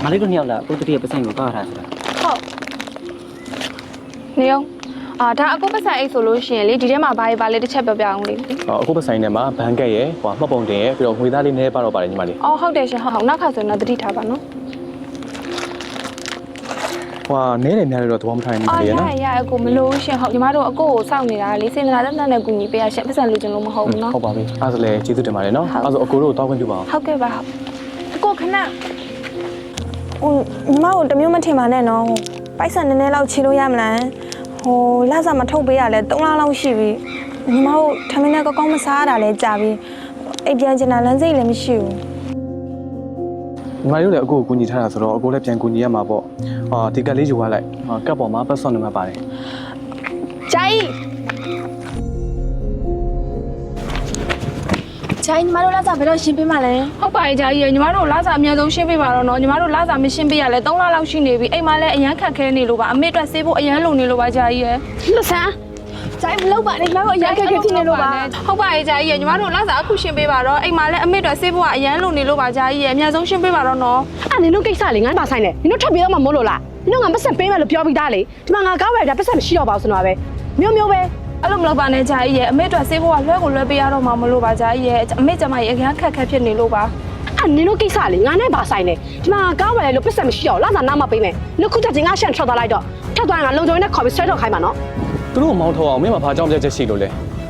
မလေးတို့နှစ်ယောက်လားကိုတတိယပတ်စံကိုကောက်ထားဆိုတာ ဟုတ်နေအောင်ဒါအခုပတ်စံအိတ်ဆိုလို့ရှိရင်လေဒီထဲမှာဘာတွေပါလဲတစ်ချက်ပြောပြအောင်လေ အခုပတ်ဆိုင်ထဲမှာဘန်ကက်ရယ်ဟိုမှတ်ပုံတင်ရယ်ပြီးတော့ငွေသားလေးနည်းပါတော့ပါတယ်ညီမလေး အော်ဟုတ်တယ်ရှင်ဟုတ်နောက်ခါဆိုရင်တော့တတိထားပါနော် ဟိုနည်းတယ်များတယ်တော့သဘောမထားနိုင်ဘူးလေနော် ရအခုမလို့ရှင်ဟုတ်ညီမတို့အကိုကိုစောင့်နေတာလေစေတနာတက်နဲ့ကူညီပေးရရှင်ပတ်စံလူချင်းလို့မဟုတ်ဘူးနော် ဟုတ်ပါပြီအဲ့ဒါဆိုလည်းကျေးဇူးတင်ပါတယ်နော်အဲ့ဒါဆိုအကိုတို့တောင်းခွင့်ပြုပါအောင် ဟုတ်ကဲ့ပါဟုတ်အကိုခဏ ညီမတို့တမျိုးမထင်ပါနဲ့နော်ပိုက်ဆံနည်းနည်းလောက်ချေလို့ရမလားဟိုလစာမထုတ်ပေးရလဲ3လလောက်ရှိပြီညီမတို့ထမင်းနဲ့ကောင်းမစားရတာလဲကြာပြီအိမ်ပြန်ချင်တာလမ်းစိတ်လည်းမရှိဘူး ညီမတို့လည်းအကိုကိုကူညီထားတာဆိုတော့အကိုလည်းပြန်ကူညီရမှာပေါ့ဒီကက်လေးယူသွားလိုက်ကပ်ပေါ်မှာပတ်စော့နေမှာပါတယ် ဂျိုင်းညီမတို့လာစားဘယ်တော့ရှင်းပေးမှလဲဟုတ်ပါရဲ့ဂျာကြီးရညီမတို့လာစားအများဆုံးရှင်းပေးပါတော့နော်ညီမတို့လာစားမရှင်းပေးရလဲ3လလောက်ရှိနေပြီအိမ်မှာလည်းအရန်ခက်ခဲနေလို့ပါအမေအတွက်ဆေးဖို့အရန်လုံနေလို့ပါဂျာကြီးရလှဆန်းဂျိုင်းမလုပ်ပါနဲ့ညီမတို့အရန်ခက်ခဲဖြစ်နေလို့ပါဟုတ်ပါရဲ့ဂျာကြီးရညီမတို့လာစားအခုရှင်းပေးပါတော့အိမ်မှာလည်းအမေအတွက်ဆေးဖို့ကအရန်လုံနေလို့ပါဂျာကြီးရအများဆုံးရှင်းပေးပါတော့နော်အဲ့နင်တို့ကိစ္စလေငါပါဆိုင်နေနင်တို့ထပ်ပြီးတော့မှမို့လို့လားနင်တို့ငါပတ်စံပေးမယ်လို့ပြောပြီးသားလေဒီမှာငါကားဝယ်တာပတ်စံမရှိတော့ပါဘူးဆိုတော့ပဲမျိုးပဲအဲ့လိုမလုပ်ပါနဲ့ဂျာကြီးရဲ့အမေအတွက်ဆေးဖို့ကလွှဲကိုလွှဲပေးရတော့မှမလို့ပါဂျာကြီးရဲ့အမေကျမရဲ့အခန်းခက်ဖြစ်နေလို့ပါအဲ့နင်တို့ကိစ္စလေငါနဲ့ပါဆိုင်နေဒီမှာကားဝယ်လို့ပတ်စံမရှိတော့လာစားနားမပေးမယ်နှခုချက်ချင်းငါရှန့်ထွက်သွားလိုက်တော့ထပ်သွားရင်ငါလုံချုံနဲ့ခေါ်ပြီးဆွဲထုတ်ခိုင်းပါနော်သူတို့မောင်းထုတ်အောင်မင်းမဘာကြောင့်ပြချက်ရှိလို့လဲ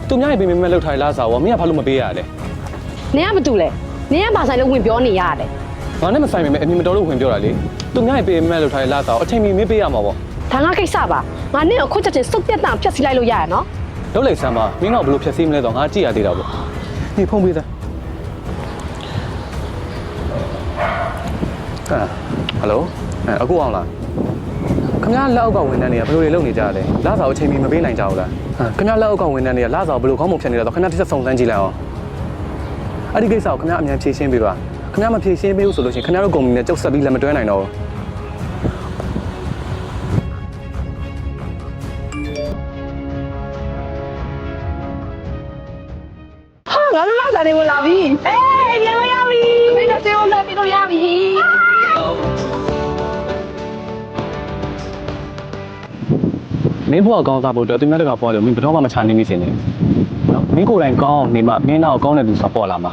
သူများရင်ပြင်မဲ့လောက်ထားလားစားရောမင်းကဘာလို့မပေးရလဲနင်ကဘာတူလဲနင်ကပါဆိုင်လို့ဝင်ပြောနေရတယ်ငါနဲ့မဆိုင်ပေမဲ့အမြင်မတော်လို့ဝင်ပြောတာလေသူများရင်ပြင်မဲ့လောက်ထားလားစားရောအချိန်မီမင်းပေးရမှာပေါ့ဒါငါကိစ္စပါငါနင့်ကိုခုချက်ချင်းစုပ်ပြတ်တာဖြတ်စီလိုက်လို့ရရနော်လောက်လိုက်စမ်းပါမင်းကဘလို့ဖြတ်စီးမလဲတော့ငါကြည့်ရသေးတာပေါ့ဒီဖုန်းပေးသားဟယ်လိုအခုအောင်လားခင်ဗျားလက်အောက်ကဝန်ထမ်းတွေကဘယ်လိုတွေလုပ်နေကြလဲလစာအချိန်မီမပေးနိုင်ကြဘူးလားခင်ဗျားလက်အောက်ကဝန်ထမ်းတွေကလစာဘယ်လိုခေါင်းပုံဖြတ်နေလဲတော့ခင်ဗျားတစ်ချက်စုံစမ်းကြည့်လိုက်အောင်အဲ့ဒီကိစ္စကိုခင်ဗျားအမြန်ဖြေရှင်းပေးပါခင်ဗျားမဖြေရှင်းပေးဘူးဆိုလို့ရှိရင်ခင်ဗျားတို့ကုမ္ပဏီနဲ့ကြုတ်ဆက်ပြီးလက်မတွဲနိုင်တော့ဘူးငါတို့လာစားနေဝင်လာပြီအေးပြန်လို့ရပြီမင်းတို့တေးအောင်လာပြီးတော့ရပြီမင်းဘွားကောင်းစားဖို့အတွက်သူများတကပေါ်တယ်မင်းဘယ်တော့မှမချနိုင်မိစေနဲ့နော်မင်းကိုယ်တိုင်ကောင်းအောင်နေမှမင်းနောက်ကောင်းတဲ့သူဆိုပေါ်လာမှာ